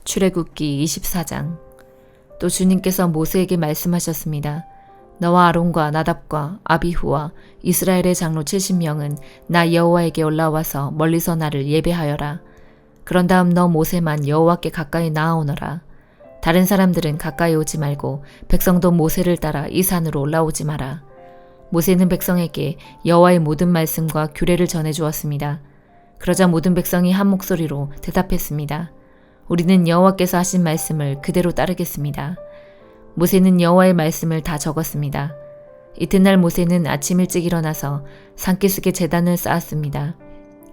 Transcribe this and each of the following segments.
출애굽기 24장. 또 주님께서 모세에게 말씀하셨습니다. 너와 아론과 나답과 아비후와 이스라엘의 장로 70명은 나 여호와에게 올라와서 멀리서 나를 예배하여라. 그런 다음 너 모세만 여호와께 가까이 나아오너라. 다른 사람들은 가까이 오지 말고 백성도 모세를 따라 이 산으로 올라오지 마라. 모세는 백성에게 여호와의 모든 말씀과 규례를 전해주었습니다. 그러자 모든 백성이 한 목소리로 대답했습니다. 우리는 여호와께서 하신 말씀을 그대로 따르겠습니다. 모세는 여호와의 말씀을 다 적었습니다. 이튿날 모세는 아침 일찍 일어나서 산기슭에 제단을 쌓았습니다.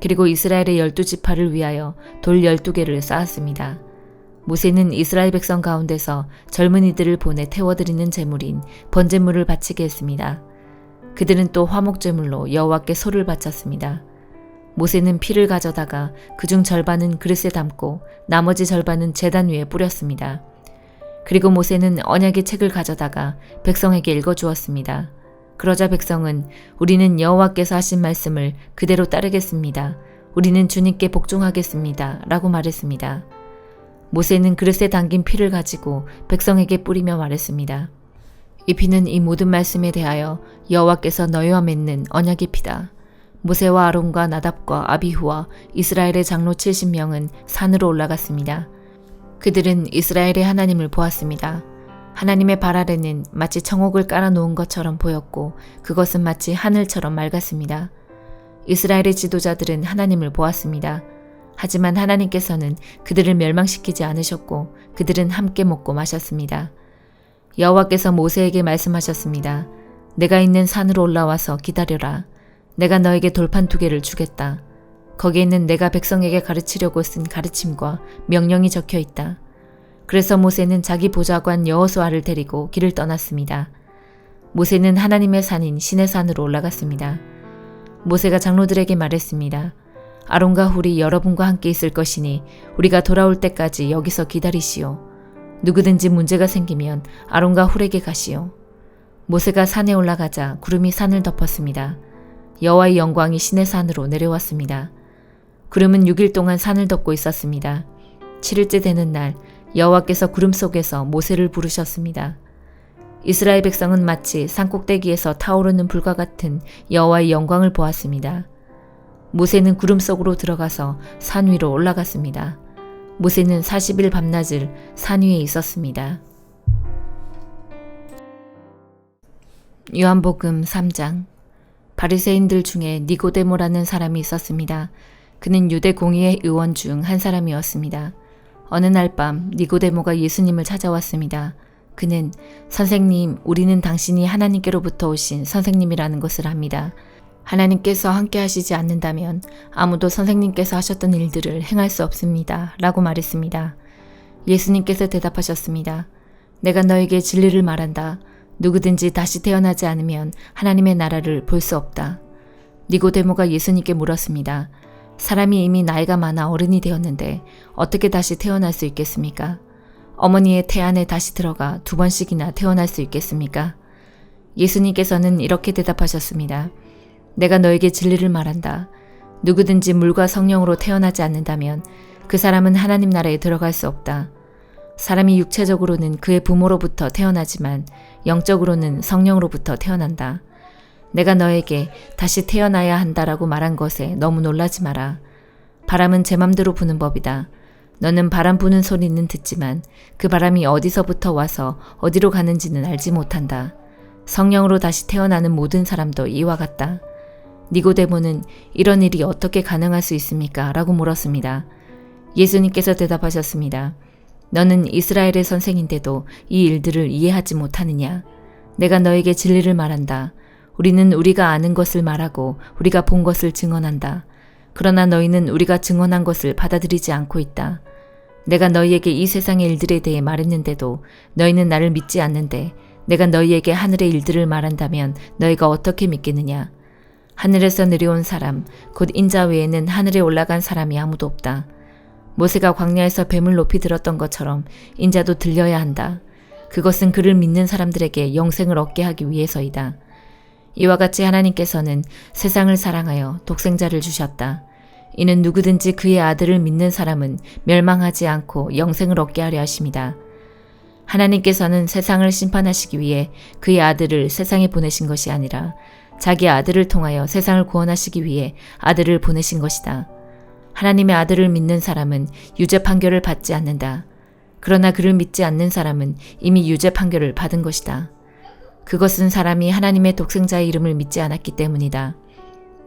그리고 이스라엘의 12지파를 위하여 돌 12개를 쌓았습니다. 모세는 이스라엘 백성 가운데서 젊은이들을 보내 태워드리는 제물인 번제물을 바치게 했습니다. 그들은 또 화목제물로 여호와께 소를 바쳤습니다. 모세는 피를 가져다가 그중 절반은 그릇에 담고 나머지 절반은 제단 위에 뿌렸습니다. 그리고 모세는 언약의 책을 가져다가 백성에게 읽어주었습니다. 그러자 백성은 우리는 여호와께서 하신 말씀을 그대로 따르겠습니다. 우리는 주님께 복종하겠습니다. 라고 말했습니다. 모세는 그릇에 담긴 피를 가지고 백성에게 뿌리며 말했습니다. 이 피는 이 모든 말씀에 대하여 여호와께서 너희와 맺는 언약의 피다. 모세와 아론과 나답과 아비후와 이스라엘의 장로 70명은 산으로 올라갔습니다. 그들은 이스라엘의 하나님을 보았습니다. 하나님의 발 아래는 마치 청옥을 깔아놓은 것처럼 보였고 그것은 마치 하늘처럼 맑았습니다. 이스라엘의 지도자들은 하나님을 보았습니다. 하지만 하나님께서는 그들을 멸망시키지 않으셨고 그들은 함께 먹고 마셨습니다. 여호와께서 모세에게 말씀하셨습니다. 내가 있는 산으로 올라와서 기다려라. 내가 너에게 돌판 2개를 주겠다. 거기에는 내가 백성에게 가르치려고 쓴 가르침과 명령이 적혀 있다. 그래서 모세는 자기 보좌관 여호수아를 데리고 길을 떠났습니다. 모세는 하나님의 산인 시내산으로 올라갔습니다. 모세가 장로들에게 말했습니다. 아론과 훌이 여러분과 함께 있을 것이니 우리가 돌아올 때까지 여기서 기다리시오. 누구든지 문제가 생기면 아론과 훌에게 가시오. 모세가 산에 올라가자 구름이 산을 덮었습니다. 여호와의 영광이 시내산으로 내려왔습니다. 구름은 6일 동안 산을 덮고 있었습니다. 7일째 되는 날 여호와께서 구름 속에서 모세를 부르셨습니다. 이스라엘 백성은 마치 산꼭대기에서 타오르는 불과 같은 여호와의 영광을 보았습니다. 모세는 구름 속으로 들어가서 산 위로 올라갔습니다. 모세는 40일 밤낮을 산 위에 있었습니다. 요한복음 3장. 바리새인들 중에 니고데모라는 사람이 있었습니다. 그는 유대 공의회 의원 중 한 사람이었습니다. 어느 날 밤 니고데모가 예수님을 찾아왔습니다. 그는 선생님, 우리는 당신이 하나님께로부터 오신 선생님이라는 것을 압니다. 하나님께서 함께 하시지 않는다면 아무도 선생님께서 하셨던 일들을 행할 수 없습니다. 라고 말했습니다. 예수님께서 대답하셨습니다. 내가 너에게 진리를 말한다. 누구든지 다시 태어나지 않으면 하나님의 나라를 볼 수 없다. 니고데모가 예수님께 물었습니다. 사람이 이미 나이가 많아 어른이 되었는데 어떻게 다시 태어날 수 있겠습니까? 어머니의 태 안에 다시 들어가 2번씩이나 태어날 수 있겠습니까? 예수님께서는 이렇게 대답하셨습니다. 내가 너에게 진리를 말한다. 누구든지 물과 성령으로 태어나지 않는다면 그 사람은 하나님 나라에 들어갈 수 없다. 사람이 육체적으로는 그의 부모로부터 태어나지만 영적으로는 성령으로부터 태어난다. 내가 너에게 다시 태어나야 한다라고 말한 것에 너무 놀라지 마라. 바람은 제 맘대로 부는 법이다. 너는 바람 부는 소리는 듣지만 그 바람이 어디서부터 와서 어디로 가는지는 알지 못한다. 성령으로 다시 태어나는 모든 사람도 이와 같다. 니고데모는 이런 일이 어떻게 가능할 수 있습니까? 라고 물었습니다. 예수님께서 대답하셨습니다. 너는 이스라엘의 선생인데도 이 일들을 이해하지 못하느냐? 내가 너에게 진리를 말한다. 우리는 우리가 아는 것을 말하고 우리가 본 것을 증언한다. 그러나 너희는 우리가 증언한 것을 받아들이지 않고 있다. 내가 너희에게 이 세상의 일들에 대해 말했는데도 너희는 나를 믿지 않는데 내가 너희에게 하늘의 일들을 말한다면 너희가 어떻게 믿겠느냐? 하늘에서 내려온 사람, 곧 인자 외에는 하늘에 올라간 사람이 아무도 없다. 모세가 광야에서 뱀을 높이 들었던 것처럼 인자도 들려야 한다. 그것은 그를 믿는 사람들에게 영생을 얻게 하기 위해서이다. 이와 같이 하나님께서는 세상을 사랑하여 독생자를 주셨다. 이는 누구든지 그의 아들을 믿는 사람은 멸망하지 않고 영생을 얻게 하려 하심이다. 하나님께서는 세상을 심판하시기 위해 그의 아들을 세상에 보내신 것이 아니라 자기 아들을 통하여 세상을 구원하시기 위해 아들을 보내신 것이다. 하나님의 아들을 믿는 사람은 유죄 판결을 받지 않는다. 그러나 그를 믿지 않는 사람은 이미 유죄 판결을 받은 것이다. 그것은 사람이 하나님의 독생자의 이름을 믿지 않았기 때문이다.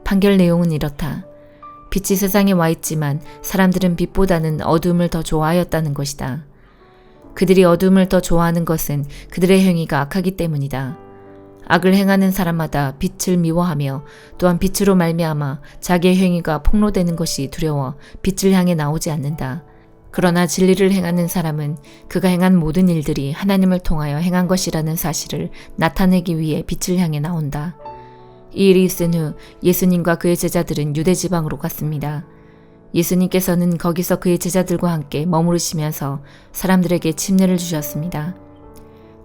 판결 내용은 이렇다. 빛이 세상에 와 있지만 사람들은 빛보다는 어두움을 더 좋아하였다는 것이다. 그들이 어두움을 더 좋아하는 것은 그들의 행위가 악하기 때문이다. 악을 행하는 사람마다 빛을 미워하며 또한 빛으로 말미암아 자기의 행위가 폭로되는 것이 두려워 빛을 향해 나오지 않는다. 그러나 진리를 행하는 사람은 그가 행한 모든 일들이 하나님을 통하여 행한 것이라는 사실을 나타내기 위해 빛을 향해 나온다. 이 일이 있은 후 예수님과 그의 제자들은 유대 지방으로 갔습니다. 예수님께서는 거기서 그의 제자들과 함께 머무르시면서 사람들에게 침례를 주셨습니다.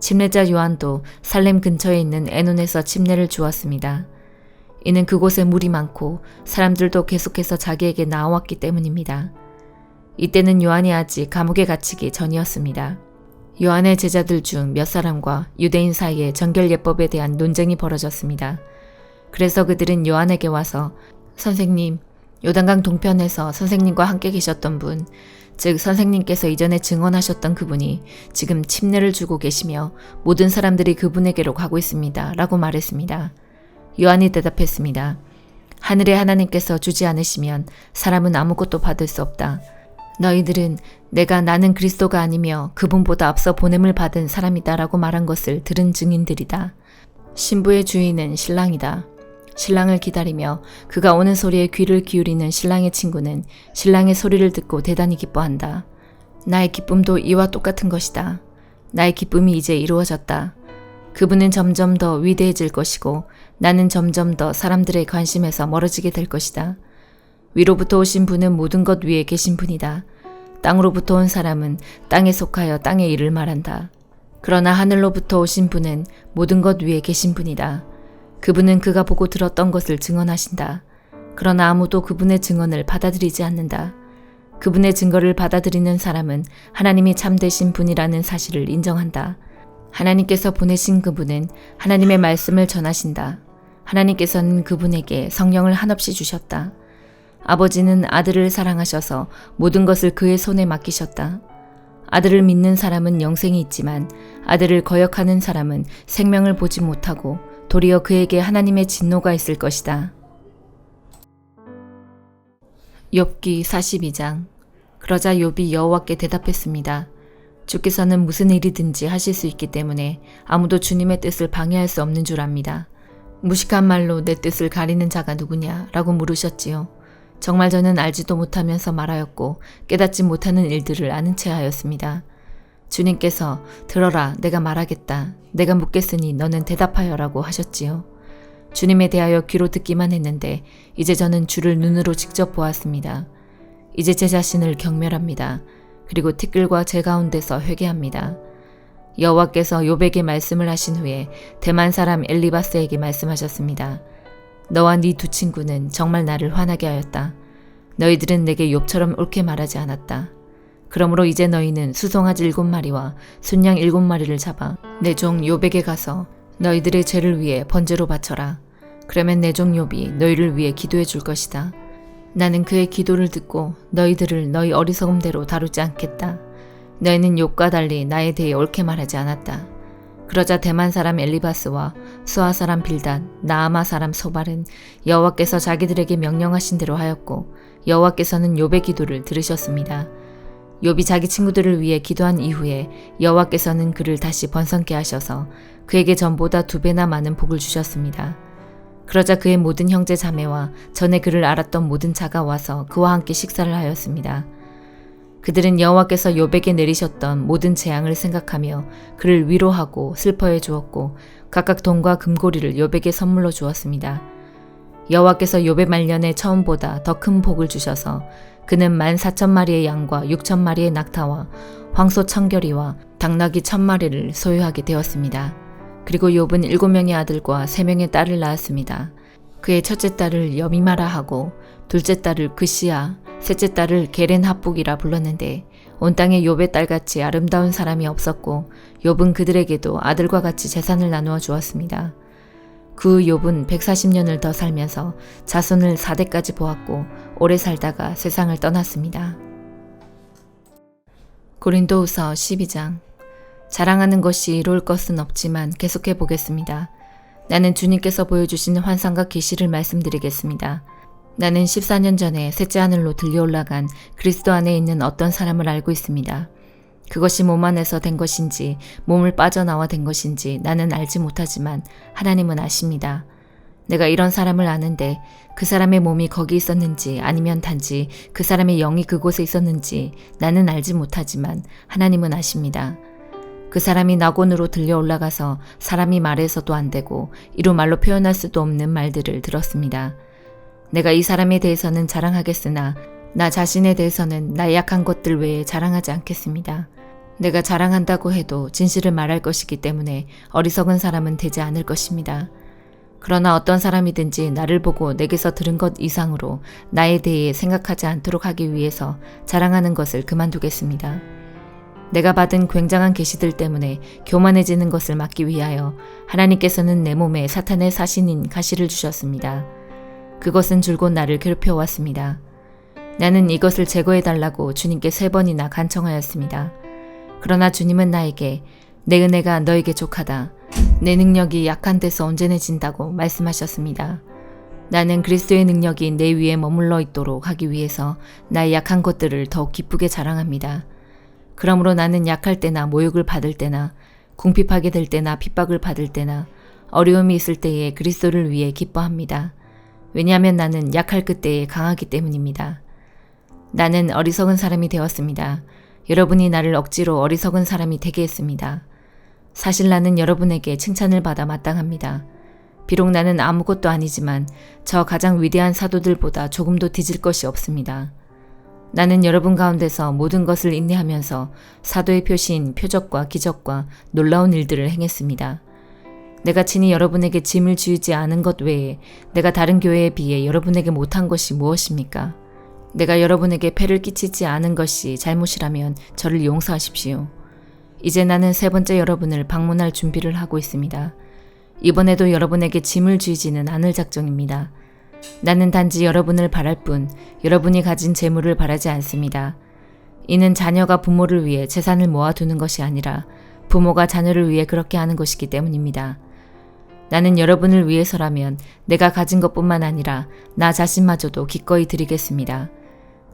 침례자 요한도 살렘 근처에 있는 에논에서 침례를 주었습니다. 이는 그곳에 물이 많고 사람들도 계속해서 자기에게 나왔기 때문입니다. 이때는 요한이 아직 감옥에 갇히기 전이었습니다. 요한의 제자들 중 몇 사람과 유대인 사이에 정결예법에 대한 논쟁이 벌어졌습니다. 그래서 그들은 요한에게 와서 선생님, 요단강 동편에서 선생님과 함께 계셨던 분, 즉 선생님께서 이전에 증언하셨던 그분이 지금 침례를 주고 계시며 모든 사람들이 그분에게로 가고 있습니다. 라고 말했습니다. 요한이 대답했습니다. 하늘의 하나님께서 주지 않으시면 사람은 아무것도 받을 수 없다. 너희들은 내가 나는 그리스도가 아니며 그분보다 앞서 보냄을 받은 사람이다 라고 말한 것을 들은 증인들이다. 신부의 주인은 신랑이다. 신랑을 기다리며 그가 오는 소리에 귀를 기울이는 신랑의 친구는 신랑의 소리를 듣고 대단히 기뻐한다. 나의 기쁨도 이와 똑같은 것이다. 나의 기쁨이 이제 이루어졌다. 그분은 점점 더 위대해질 것이고 나는 점점 더 사람들의 관심에서 멀어지게 될 것이다. 위로부터 오신 분은 모든 것 위에 계신 분이다. 땅으로부터 온 사람은 땅에 속하여 땅의 일을 말한다. 그러나 하늘로부터 오신 분은 모든 것 위에 계신 분이다. 그분은 그가 보고 들었던 것을 증언하신다. 그러나 아무도 그분의 증언을 받아들이지 않는다. 그분의 증거를 받아들이는 사람은 하나님이 참되신 분이라는 사실을 인정한다. 하나님께서 보내신 그분은 하나님의 말씀을 전하신다. 하나님께서는 그분에게 성령을 한없이 주셨다. 아버지는 아들을 사랑하셔서 모든 것을 그의 손에 맡기셨다. 아들을 믿는 사람은 영생이 있지만 아들을 거역하는 사람은 생명을 보지 못하고 도리어 그에게 하나님의 진노가 있을 것이다. 욥기 42장. 그러자 욥이 여호와께 대답했습니다. 주께서는 무슨 일이든지 하실 수 있기 때문에 아무도 주님의 뜻을 방해할 수 없는 줄 압니다. 무식한 말로 내 뜻을 가리는 자가 누구냐? 라고 물으셨지요. 정말 저는 알지도 못하면서 말하였고 깨닫지 못하는 일들을 아는 채 하였습니다. 주님께서 들어라 내가 말하겠다. 내가 묻겠으니 너는 대답하여라고 하셨지요. 주님에 대하여 귀로 듣기만 했는데 이제 저는 주를 눈으로 직접 보았습니다. 이제 제 자신을 경멸합니다. 그리고 티끌과 제 가운데서 회개합니다. 여호와께서 욥에게 말씀을 하신 후에 대만 사람 엘리바스에게 말씀하셨습니다. 너와 네 두 친구는 정말 나를 화나게 하였다. 너희들은 내게 욥처럼 옳게 말하지 않았다. 그러므로 이제 너희는 수송아지 7마리와 순양 7마리를 잡아 내 종 욥에게 가서 너희들의 죄를 위해 번제로 바쳐라. 그러면 내 종 욥이 너희를 위해 기도해 줄 것이다. 나는 그의 기도를 듣고 너희들을 너희 어리석음대로 다루지 않겠다. 너희는 욥과 달리 나에 대해 옳게 말하지 않았다. 그러자 대만 사람 엘리바스와 수아 사람 빌닷, 나아마 사람 소발은 여호와께서 자기들에게 명령하신 대로 하였고 여호와께서는 욥의 기도를 들으셨습니다. 욥이 자기 친구들을 위해 기도한 이후에 여호와께서는 그를 다시 번성케 하셔서 그에게 전보다 2배나 많은 복을 주셨습니다. 그러자 그의 모든 형제 자매와 전에 그를 알았던 모든 자가 와서 그와 함께 식사를 하였습니다. 그들은 여호와께서 욥에게 내리셨던 모든 재앙을 생각하며 그를 위로하고 슬퍼해 주었고 각각 돈과 금고리를 욥에게 선물로 주었습니다. 여호와께서 욥의 말년에 처음보다 더 큰 복을 주셔서 그는 14,000마리의 양과 6,000마리의 낙타와 황소 1,000결이와 당나귀 1,000마리를 소유하게 되었습니다. 그리고 욥은 7명의 아들과 3명의 딸을 낳았습니다. 그의 첫째 딸을 여미마라 하고 둘째 딸을 그시야, 셋째 딸을 게렌 합북이라 불렀는데 온 땅에 욥의 딸같이 아름다운 사람이 없었고 욥은 그들에게도 아들과 같이 재산을 나누어 주었습니다. 그 욥은 140년을 더 살면서 자손을 4대까지 보았고 오래 살다가 세상을 떠났습니다. 고린도후서 12장. 자랑하는 것이 이룰 것은 없지만 계속해 보겠습니다. 나는 주님께서 보여주신 환상과 계시를 말씀드리겠습니다. 나는 14년 전에 셋째 하늘로 들려올라간 그리스도 안에 있는 어떤 사람을 알고 있습니다. 그것이 몸 안에서 된 것인지 몸을 빠져나와 된 것인지 나는 알지 못하지만 하나님은 아십니다. 내가 이런 사람을 아는데 그 사람의 몸이 거기 있었는지 아니면 단지 그 사람의 영이 그곳에 있었는지 나는 알지 못하지만 하나님은 아십니다. 그 사람이 낙원으로 들려 올라가서 사람이 말해서도 안 되고 이루 말로 표현할 수도 없는 말들을 들었습니다. 내가 이 사람에 대해서는 자랑하겠으나 나 자신에 대해서는 나의 약한 것들 외에 자랑하지 않겠습니다. 내가 자랑한다고 해도 진실을 말할 것이기 때문에 어리석은 사람은 되지 않을 것입니다. 그러나 어떤 사람이든지 나를 보고 내게서 들은 것 이상으로 나에 대해 생각하지 않도록 하기 위해서 자랑하는 것을 그만두겠습니다. 내가 받은 굉장한 계시들 때문에 교만해지는 것을 막기 위하여 하나님께서는 내 몸에 사탄의 사신인 가시를 주셨습니다. 그것은 줄곧 나를 괴롭혀왔습니다. 나는 이것을 제거해달라고 주님께 3번이나 간청하였습니다. 그러나 주님은 나에게 내 은혜가 너에게 족하다. 내 능력이 약한 데서 온전해진다고 말씀하셨습니다. 나는 그리스도의 능력이 내 위에 머물러 있도록 하기 위해서 나의 약한 것들을 더욱 기쁘게 자랑합니다. 그러므로 나는 약할 때나 모욕을 받을 때나 궁핍하게 될 때나 핍박을 받을 때나 어려움이 있을 때에 그리스도를 위해 기뻐합니다. 왜냐하면 나는 약할 그때에 강하기 때문입니다. 나는 어리석은 사람이 되었습니다. 여러분이 나를 억지로 어리석은 사람이 되게 했습니다. 사실 나는 여러분에게 칭찬을 받아 마땅합니다. 비록 나는 아무것도 아니지만 저 가장 위대한 사도들보다 조금도 뒤질 것이 없습니다. 나는 여러분 가운데서 모든 것을 인내하면서 사도의 표시인 표적과 기적과 놀라운 일들을 행했습니다. 내가 친히 여러분에게 짐을 지우지 않은 것 외에 내가 다른 교회에 비해 여러분에게 못한 것이 무엇입니까? 내가 여러분에게 폐를 끼치지 않은 것이 잘못이라면 저를 용서하십시오. 이제 나는 3번째 여러분을 방문할 준비를 하고 있습니다. 이번에도 여러분에게 짐을 지우지는 않을 작정입니다. 나는 단지 여러분을 바랄 뿐 여러분이 가진 재물을 바라지 않습니다. 이는 자녀가 부모를 위해 재산을 모아두는 것이 아니라 부모가 자녀를 위해 그렇게 하는 것이기 때문입니다. 나는 여러분을 위해서라면 내가 가진 것뿐만 아니라 나 자신마저도 기꺼이 드리겠습니다.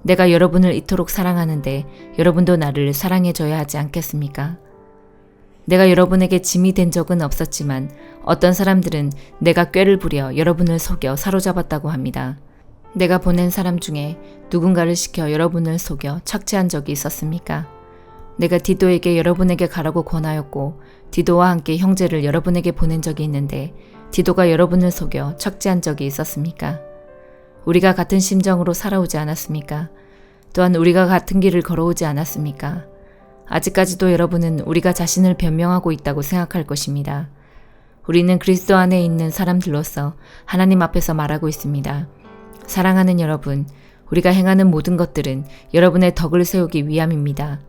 내가 여러분을 이토록 사랑하는데 여러분도 나를 사랑해줘야 하지 않겠습니까? 내가 여러분에게 짐이 된 적은 없었지만 어떤 사람들은 내가 꾀를 부려 여러분을 속여 사로잡았다고 합니다. 내가 보낸 사람 중에 누군가를 시켜 여러분을 속여 착취한 적이 있었습니까? 내가 디도에게 여러분에게 가라고 권하였고 디도와 함께 형제를 여러분에게 보낸 적이 있는데 디도가 여러분을 속여 착취한 적이 있었습니까? 우리가 같은 심정으로 살아오지 않았습니까? 또한 우리가 같은 길을 걸어오지 않았습니까? 아직까지도 여러분은 우리가 자신을 변명하고 있다고 생각할 것입니다. 우리는 그리스도 안에 있는 사람들로서 하나님 앞에서 말하고 있습니다. 사랑하는 여러분, 우리가 행하는 모든 것들은 여러분의 덕을 세우기 위함입니다.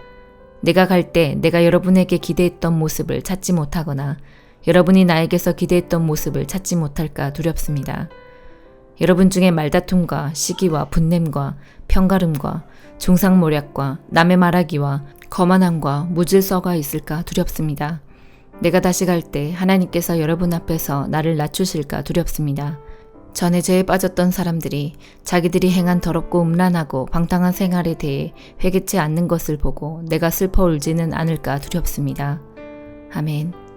내가 갈 때 내가 여러분에게 기대했던 모습을 찾지 못하거나 여러분이 나에게서 기대했던 모습을 찾지 못할까 두렵습니다. 여러분 중에 말다툼과 시기와 분냄과 편가름과 중상모략과 남의 말하기와 거만함과 무질서가 있을까 두렵습니다. 내가 다시 갈 때 하나님께서 여러분 앞에서 나를 낮추실까 두렵습니다. 전에 죄에 빠졌던 사람들이 자기들이 행한 더럽고 음란하고 방탕한 생활에 대해 회개치 않는 것을 보고 내가 슬퍼 울지는 않을까 두렵습니다. 아멘.